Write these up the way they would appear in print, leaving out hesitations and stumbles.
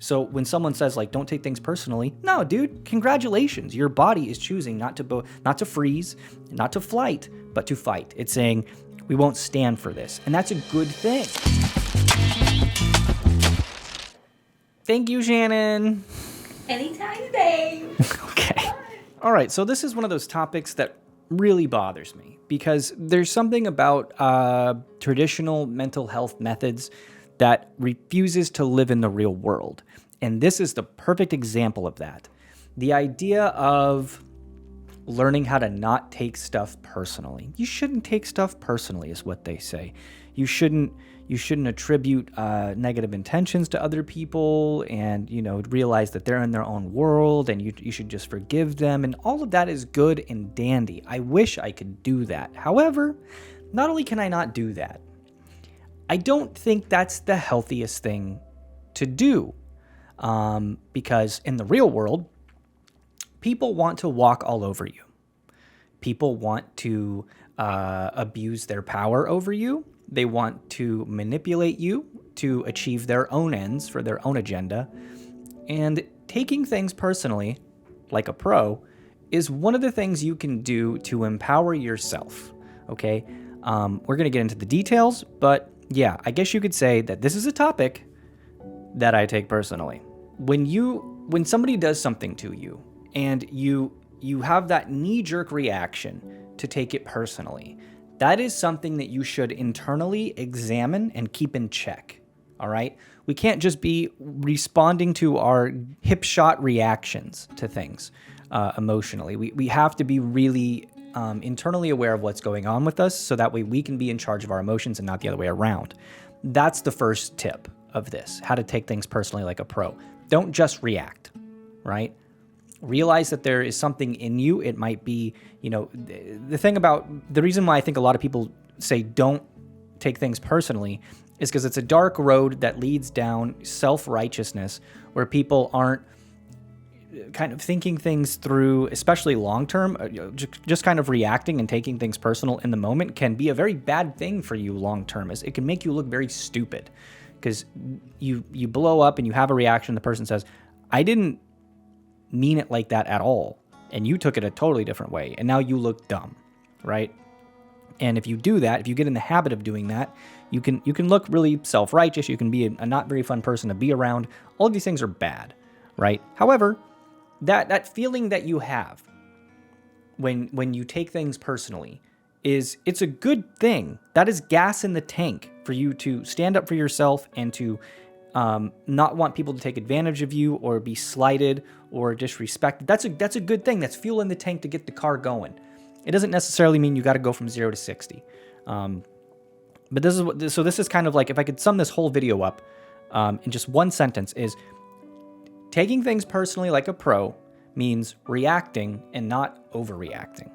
So when someone says like, don't take things personally, no, dude, congratulations. Your body is choosing not to freeze, not to flight, but to fight. It's saying, we won't stand for this. And that's a good thing. Thank you, Shannon. Anytime, babe. Okay. All right. So this is one of those topics that really bothers me because there's something about traditional mental health methods that refuses to live in the real world. And this is the perfect example of that. The idea of learning how to not take stuff personally. You shouldn't take stuff personally is what they say. You shouldn't attribute negative intentions to other people and, realize that they're in their own world and you should just forgive them. And all of that is good and dandy. I wish I could do that. However, not only can I not do that, I don't think that's the healthiest thing to do because in the real world, people want to walk all over you. People want to abuse their power over you. They want to manipulate you to achieve their own ends for their own agenda. And taking things personally, like a pro, is one of the things you can do to empower yourself, okay? We're going to get into the details, but yeah, I guess you could say that this is a topic that I take personally. When somebody does something to you and you have that knee-jerk reaction to take it personally, that is something that you should internally examine and keep in check, all right? We can't just be responding to our hip shot reactions to things emotionally. We have to be really internally aware of what's going on with us so that way we can be in charge of our emotions and not the other way around. That's the first tip of this, how to take things personally like a pro. Don't just react, right? Realize that there is something in you. It might be, the thing about the reason why I think a lot of people say don't take things personally is because it's a dark road that leads down self-righteousness where people aren't kind of thinking things through, especially long-term. Just kind of reacting and taking things personal in the moment can be a very bad thing for you long-term. It can make you look very stupid because you blow up and you have a reaction. The person says, I didn't mean it like that at all. And you took it a totally different way. And now you look dumb, right? And if you do that, if you get in the habit of doing that, you can look really self-righteous. You can be a not very fun person to be around. All of these things are bad, right? However, that feeling that you have when you take things personally it's a good thing. That is gas in the tank for you to stand up for yourself and to not want people to take advantage of you or be slighted or disrespected. That's a good thing. That's fuel in the tank to get the car going. It doesn't necessarily mean you got to go from 0 to 60. But this is kind of like, if I could sum this whole video up in just one sentence, is taking things personally like a pro means reacting and not overreacting.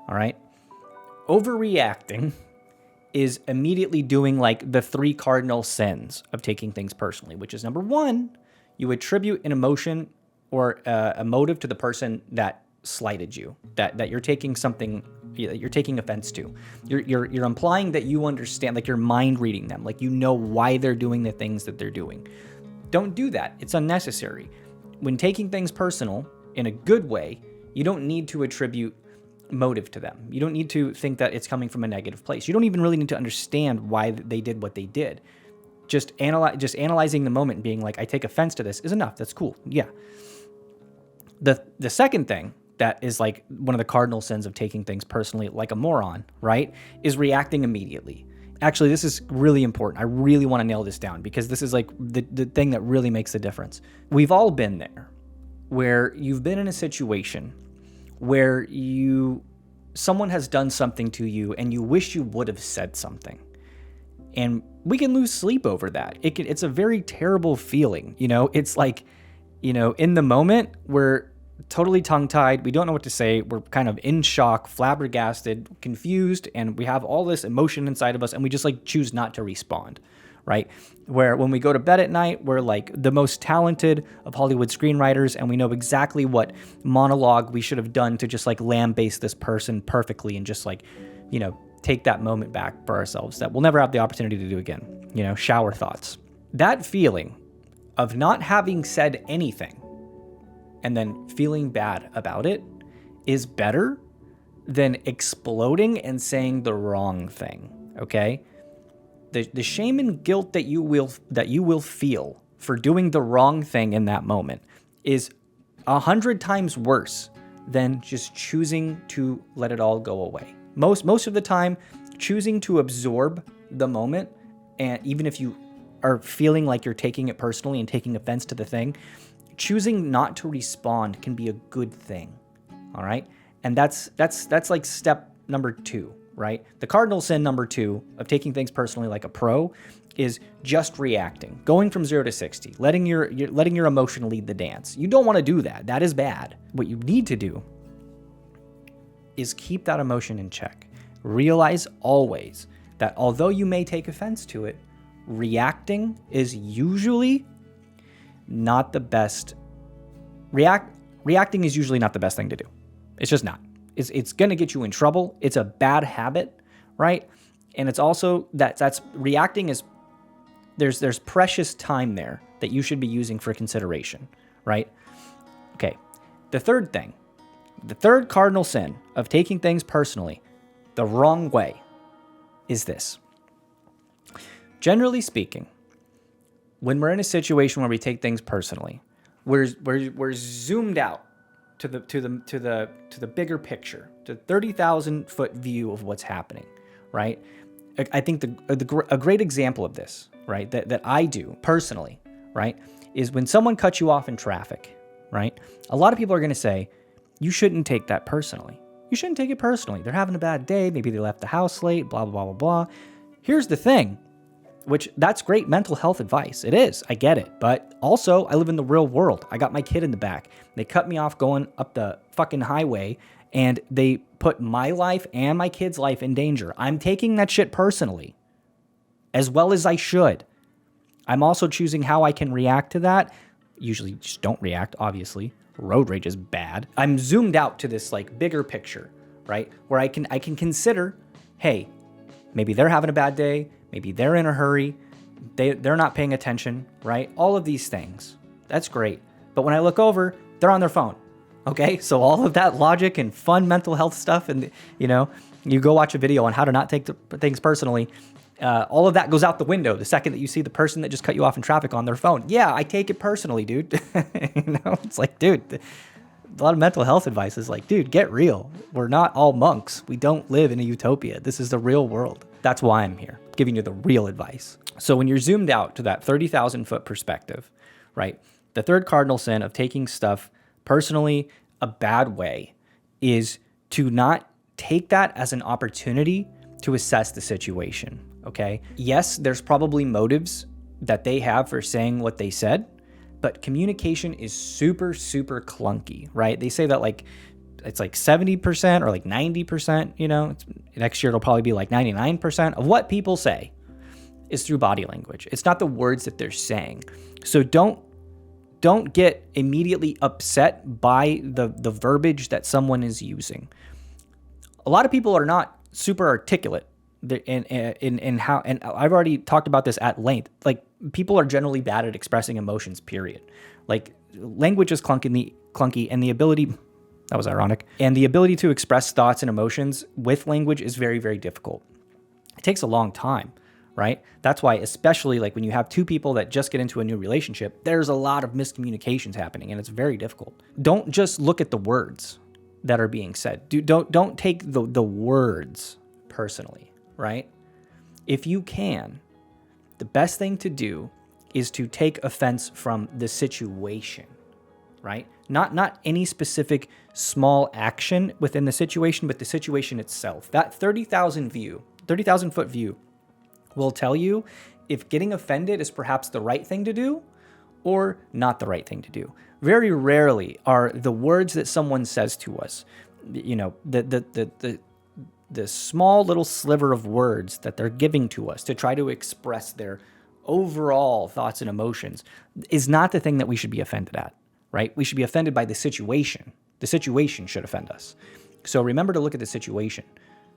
All right? Overreacting is immediately doing like the 3 cardinal sins of taking things personally, which is number 1, you attribute an emotion or a motive to the person that slighted you, that you're taking something, that you're taking offense to. You're implying that you understand, like you're mind reading them, like you know why they're doing the things that they're doing. Don't do that. It's unnecessary. When taking things personal in a good way, you don't need to attribute motive to them. You don't need to think that it's coming from a negative place. You don't even really need to understand why they did what they did. Just analyzing the moment and being like, I take offense to this is enough. That's cool. Yeah. The second thing that is like one of the cardinal sins of taking things personally like a moron, right, is reacting immediately. Actually, this is really important. I really want to nail this down because this is like the thing that really makes the difference. We've all been there where you've been in a situation where someone has done something to you and you wish you would have said something. And we can lose sleep over that. It's a very terrible feeling. It's like, in the moment, we're totally tongue-tied. We don't know what to say. We're kind of in shock, flabbergasted, confused, and we have all this emotion inside of us, and we just like choose not to respond, right? Where when we go to bed at night, we're like the most talented of Hollywood screenwriters, and we know exactly what monologue we should have done to just like lambaste this person perfectly and just like, take that moment back for ourselves that we'll never have the opportunity to do again. Shower thoughts. That feeling of not having said anything and then feeling bad about it is better than exploding and saying the wrong thing, okay? The shame and guilt that you will feel for doing the wrong thing in that moment is 100 times worse than just choosing to let it all go away. Most of the time, choosing to absorb the moment, and even if you are feeling like you're taking it personally and taking offense to the thing, choosing not to respond can be a good thing. All right? And that's like step number 2, right? The cardinal sin number 2 of taking things personally like a pro is just reacting, going from 0 to 60, letting your emotion lead the dance. You don't want to do that. That is bad. What you need to do is keep that emotion in check. Realize always that although you may take offense to it, reacting is usually not the best. Reacting is usually not the best thing to do. It's just not. It's going to get you in trouble. It's a bad habit, right? And it's also that's reacting is there's precious time there that you should be using for consideration, right? Okay. The third cardinal sin of taking things personally the wrong way is this. Generally speaking, when we're in a situation where we take things personally, we're zoomed out to the bigger picture, to 30,000 foot view of what's happening, right? I think a great example of this, right, that I do personally, right, is when someone cuts you off in traffic, right? A lot of people are going to say, you shouldn't take that personally. You shouldn't take it personally. They're having a bad day. Maybe they left the house late, blah, blah, blah, blah, blah. Here's the thing, which that's great mental health advice. It is. I get it. But also, I live in the real world. I got my kid in the back. They cut me off going up the fucking highway, and they put my life and my kid's life in danger. I'm taking that shit personally, as well as I should. I'm also choosing how I can react to that. Usually just don't react, obviously. Road rage is bad. I'm zoomed out to this like bigger picture, right? Where I can consider, hey, maybe they're having a bad day. Maybe they're in a hurry. They're not paying attention, right? All of these things. That's great. But when I look over, they're on their phone. Okay? So all of that logic and fun mental health stuff, and you go watch a video on how to not take things personally. All of that goes out the window the second that you see the person that just cut you off in traffic on their phone. Yeah, I take it personally, dude. It's like, dude, a lot of mental health advice is like, dude, get real. We're not all monks. We don't live in a utopia. This is the real world. That's why I'm here, giving you the real advice. So when you're zoomed out to that 30,000 foot perspective, right, the third cardinal sin of taking stuff personally a bad way is to not take that as an opportunity to assess the situation, okay? Yes, there's probably motives that they have for saying what they said, but communication is super, super clunky, right? They say that it's like 70% or like 90%, next year it'll probably be like 99% of what people say is through body language. It's not the words that they're saying. So don't get immediately upset by the verbiage that someone is using. A lot of people are not super articulate in how, and I've already talked about this at length. Like, people are generally bad at expressing emotions, period. Like, language is clunky, and the ability, that was ironic, and the ability to express thoughts and emotions with language is very, very difficult. It takes a long time, right? That's why, especially like when you have two people that just get into a new relationship, there's a lot of miscommunications happening, and it's very difficult. Don't just look at the words that are being said. Don't take the words personally, right? If you can, the best thing to do is to take offense from the situation, right? Not any specific small action within the situation, but the situation itself. That 30,000 foot view will tell you if getting offended is perhaps the right thing to do or not the right thing to do. Very rarely are the words that someone says to us, the small little sliver of words that they're giving to us to try to express their overall thoughts and emotions is not the thing that we should be offended at, right? We should be offended by the situation. The situation should offend us. So remember to look at the situation,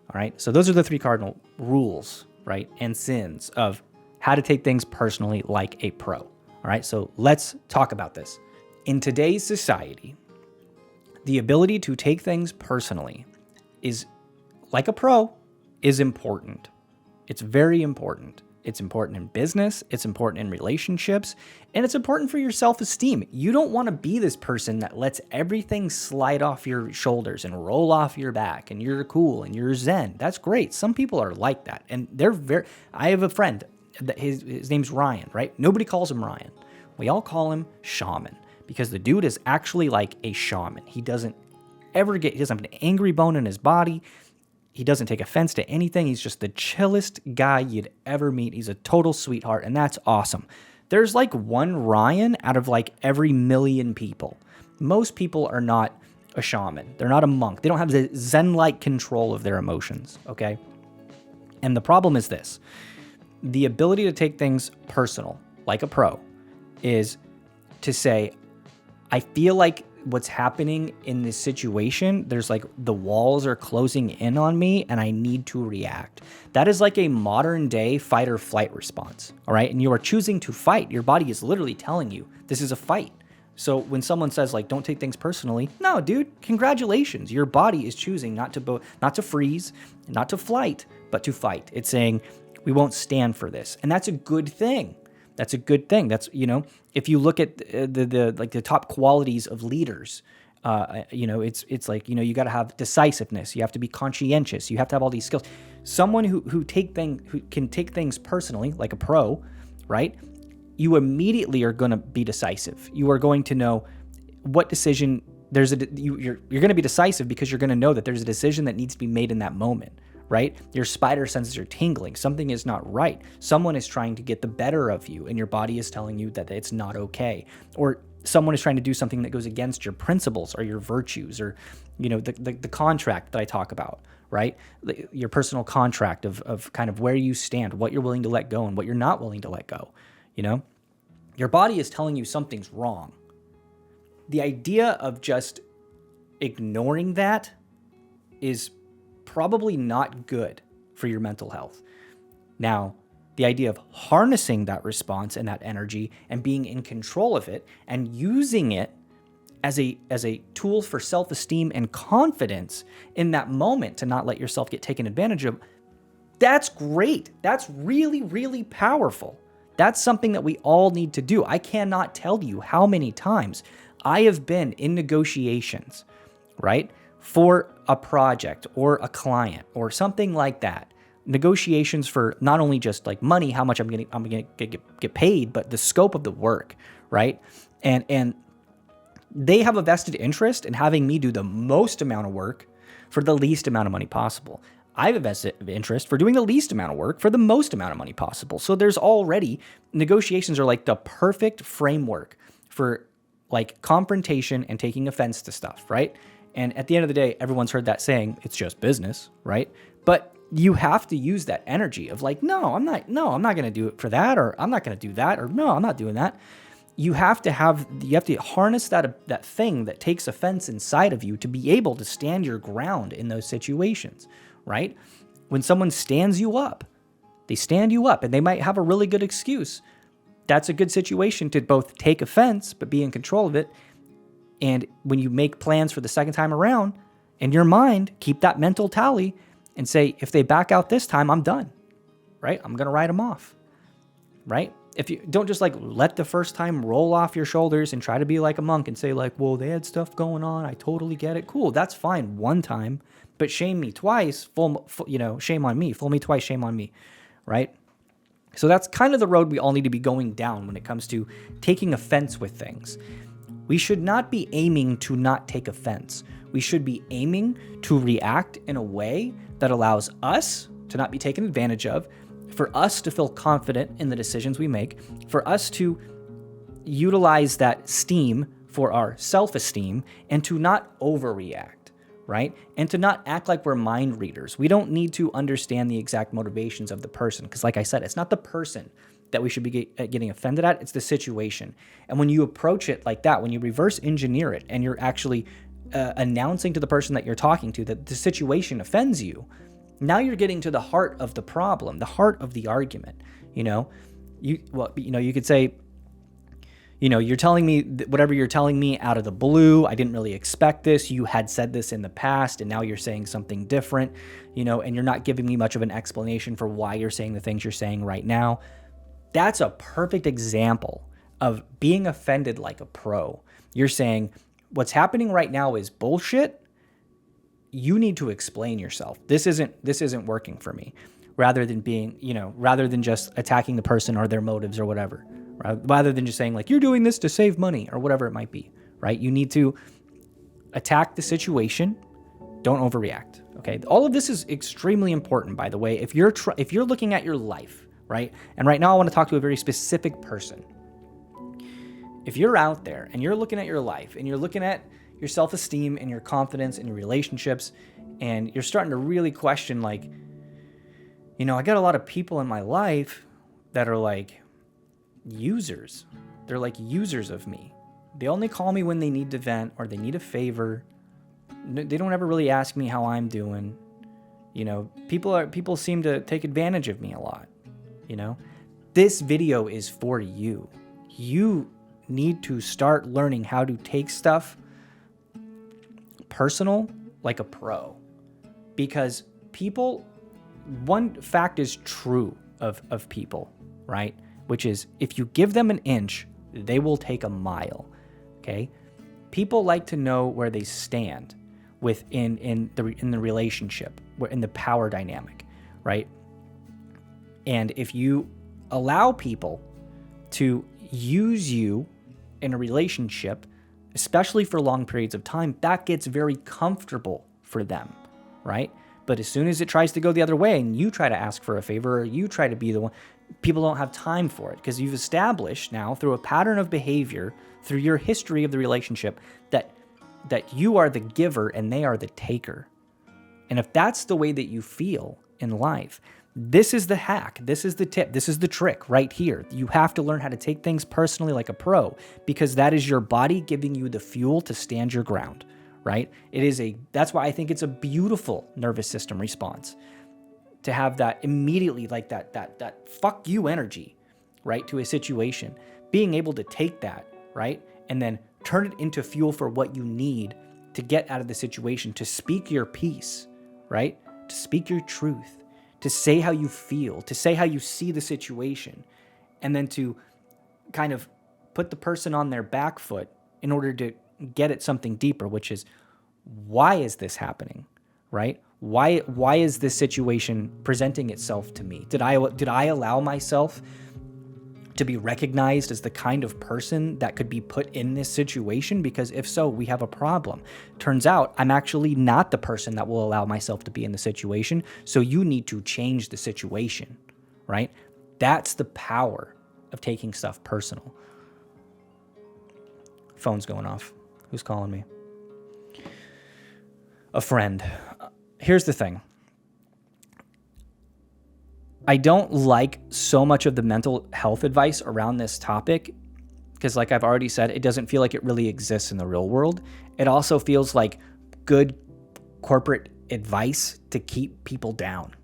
all right? So those are the 3 cardinal rules, right, and sins of how to take things personally like a pro, all All right, so let's talk about this. In today's society, the ability to take things personally is, like a pro, is important. It's very important. It's important in business, it's important in relationships, and it's important for your self-esteem. You don't want to be this person that lets everything slide off your shoulders and roll off your back and you're cool and you're zen. That's great. Some people are like that. And I have a friend, his name's Ryan, right? Nobody calls him Ryan. We all call him Shaman because the dude is actually like a shaman. He doesn't have an angry bone in his body. He doesn't take offense to anything. He's just the chillest guy you'd ever meet. He's a total sweetheart, and that's awesome. There's like one Ryan out of like every million people. Most people are not a shaman. They're not a monk. They don't have the Zen-like control of their emotions, okay? And the problem is this. The ability to take things personal, like a pro, is to say, I feel like what's happening in this situation, there's like the walls are closing in on me and I need to react. That is like a modern day fight or flight response. All right. And you are choosing to fight. Your body is literally telling you this is a fight. So when someone says like, don't take things personally, no, dude, congratulations. Your body is choosing not to freeze, not to flight, but to fight. It's saying we won't stand for this. And that's a good thing. That's a good thing. That's, if you look at the top qualities of leaders, it's like, you got to have decisiveness. You have to be conscientious. You have to have all these skills. Someone who can take things personally, like a pro, right? You immediately are going to be decisive. You are going to know what decision you're going to be decisive because you're going to know that there's a decision that needs to be made in that moment. Right? Your spider senses are tingling. Something is not right. Someone is trying to get the better of you and your body is telling you that it's not okay. Or someone is trying to do something that goes against your principles or your virtues or, the contract that I talk about, right? Your personal contract of kind of where you stand, what you're willing to let go and what you're not willing to let go. Your body is telling you something's wrong. The idea of just ignoring that is probably not good for your mental health. Now, the idea of harnessing that response and that energy and being in control of it and using it as a tool for self-esteem and confidence in that moment to not let yourself get taken advantage of, that's great. That's really, really powerful. That's something that we all need to do. I cannot tell you how many times I have been in negotiations, right? For a project or a client or something like that. Negotiations for not only just like money, how much I'm gonna get paid, but the scope of the work, right? And they have a vested interest in having me do the most amount of work for the least amount of money possible. I have a vested interest for doing the least amount of work for the most amount of money possible. So there's already, negotiations are like the perfect framework for like confrontation and taking offense to stuff, right? And at the end of the day, everyone's heard that saying, it's just business, right? But you have to use that energy of like, no, I'm not going to do it for that, or I'm not going to do that, or no, I'm not doing that. You have to harness that thing that takes offense inside of you to be able to stand your ground in those situations, right? When someone stands you up, they stand you up and they might have a really good excuse. That's a good situation to both take offense, but be in control of it. And when you make plans for the second time around, in your mind, keep that mental tally and say, if they back out this time, I'm done, right? I'm going to write them off, right? If you don't just like let the first time roll off your shoulders and try to be like a monk and say like, well, they had stuff going on. I totally get it. Cool. That's fine one time, but shame me twice, shame on me. Fool me twice, shame on me, right? So that's kind of the road we all need to be going down when it comes to taking offense with things. We should not be aiming to not take offense. We should be aiming to react in a way that allows us to not be taken advantage of, for us to feel confident in the decisions we make, for us to utilize that steam for our self-esteem, and to not overreact, right? And to not act like we're mind readers. We don't need to understand the exact motivations of the person, because like I said, it's not the person that we should be getting offended at, it's the situation. And when you approach it like that, when you reverse engineer it and you're actually announcing to the person that you're talking to that the situation offends you, now you're getting to the heart of the problem, the heart of the argument. You could say, You're telling me whatever you're telling me out of the blue. I didn't really expect this. You had said this in the past, and now you're saying something different, and you're not giving me much of an explanation for why you're saying the things you're saying right now. That's a perfect example of being offended like a pro. You're saying, what's happening right now is bullshit. You need to explain yourself. This isn't working for me. Rather than just attacking the person or their motives or whatever. Rather than just saying like, you're doing this to save money or whatever it might be, right? You need to attack the situation. Don't overreact. Okay. All of this is extremely important, by the way. If you're looking at your life, right? And right now I want to talk to a very specific person. If you're out there and you're looking at your life and you're looking at your self-esteem and your confidence and your relationships, and you're starting to really question like, I got a lot of people in my life that are like users. They're like users of me. They only call me when they need to vent or they need a favor. They don't ever really ask me how I'm doing. People seem to take advantage of me a lot. This video is for you. You need to start learning how to take stuff personal like a pro. Because one fact is true of people, right? Which is if you give them an inch, they will take a mile. Okay? People like to know where they stand in the relationship, in the power dynamic, right? And if you allow people to use you in a relationship, especially for long periods of time, that gets very comfortable for them, right? But as soon as it tries to go the other way and you try to ask for a favor or you try to be the one, people don't have time for it because you've established now through a pattern of behavior, through your history of the relationship, that you are the giver and they are the taker. And if that's the way that you feel in life, this is the hack. This is the tip. This is the trick right here. You have to learn how to take things personally like a pro because that is your body giving you the fuel to stand your ground, right? That's why I think it's a beautiful nervous system response to have that immediately, like that fuck you energy, right? To a situation, being able to take that, right? And then turn it into fuel for what you need to get out of the situation, to speak your piece, right? To speak your truth, to say how you feel, to say how you see the situation, and then to kind of put the person on their back foot in order to get at something deeper, which is, why is this happening, right? Why is this situation presenting itself to me? Did I allow myself to be recognized as the kind of person that could be put in this situation? Because if so, we have a problem. Turns out I'm actually not the person that will allow myself to be in the situation. So you need to change the situation, right? That's the power of taking stuff personal. Phone's going off. Who's calling me? A friend. Here's the thing. I don't like so much of the mental health advice around this topic because, like I've already said, it doesn't feel like it really exists in the real world. It also feels like good corporate advice to keep people down.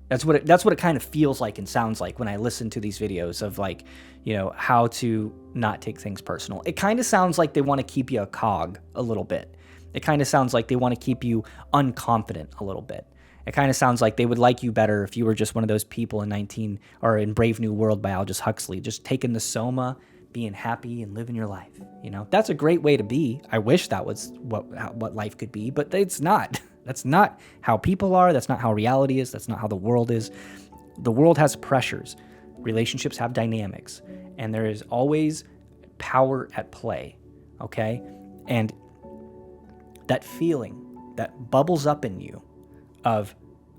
That's what it kind of feels like and sounds like when I listen to these videos of like, how to not take things personal. It kind of sounds like they want to keep you a cog a little bit. It kind of sounds like they want to keep you unconfident a little bit. It kind of sounds like they would like you better if you were just one of those people in Brave New World by Aldous Huxley, just taking the soma, being happy and living your life. That's a great way to be. I wish that was what life could be, but it's not. That's not how people are. That's not how reality is. That's not how the world is. The world has pressures. Relationships have dynamics, and there is always power at play. Okay? And that feeling that bubbles up in you of,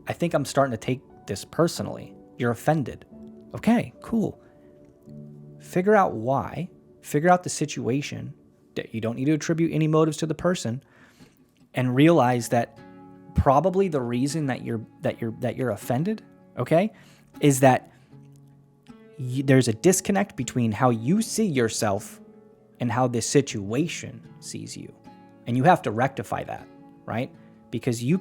I think I'm starting to take this personally. You're offended. Okay, cool. Figure out why. Figure out the situation. That you don't need to attribute any motives to the person, and realize that probably the reason that you're offended, okay, is that there's a disconnect between how you see yourself and how this situation sees you, and you have to rectify that, right? Because you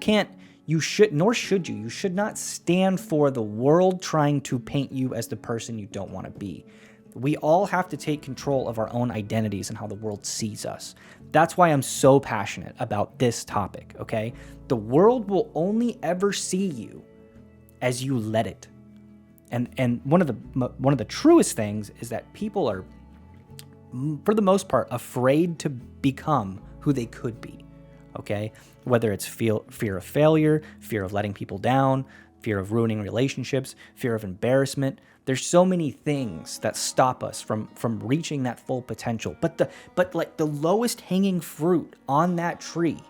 should not stand for the world trying to paint you as the person you don't want to be. We all have to take control of our own identities and how the world sees us. That's why I'm so passionate about this topic, okay? The world will only ever see you as you let it. And one of the truest things is that people are, for the most part, afraid to become who they could be, okay? Whether it's fear of failure, fear of letting people down, fear of ruining relationships, fear of embarrassment. There's so many things that stop us from reaching that full potential. But like the lowest hanging fruit on that tree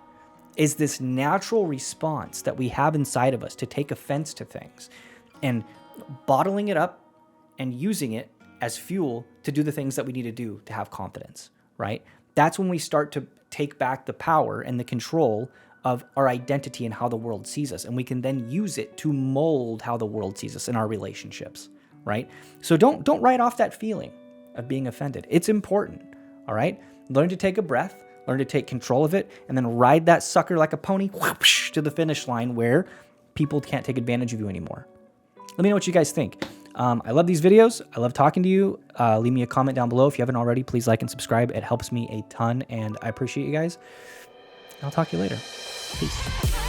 is this natural response that we have inside of us to take offense to things and bottling it up and using it as fuel to do the things that we need to do to have confidence, right? That's when we start to take back the power and the control of our identity and how the world sees us. And we can then use it to mold how the world sees us in our relationships, right? So don't write off that feeling of being offended. It's important, all right? Learn to take a breath, learn to take control of it, and then ride that sucker like a pony whoosh, to the finish line where people can't take advantage of you anymore. Let me know what you guys think. I love these videos. I love talking to you. Leave me a comment down below. If you haven't already, please like and subscribe. It helps me a ton, and I appreciate you guys. I'll talk to you later. Peace.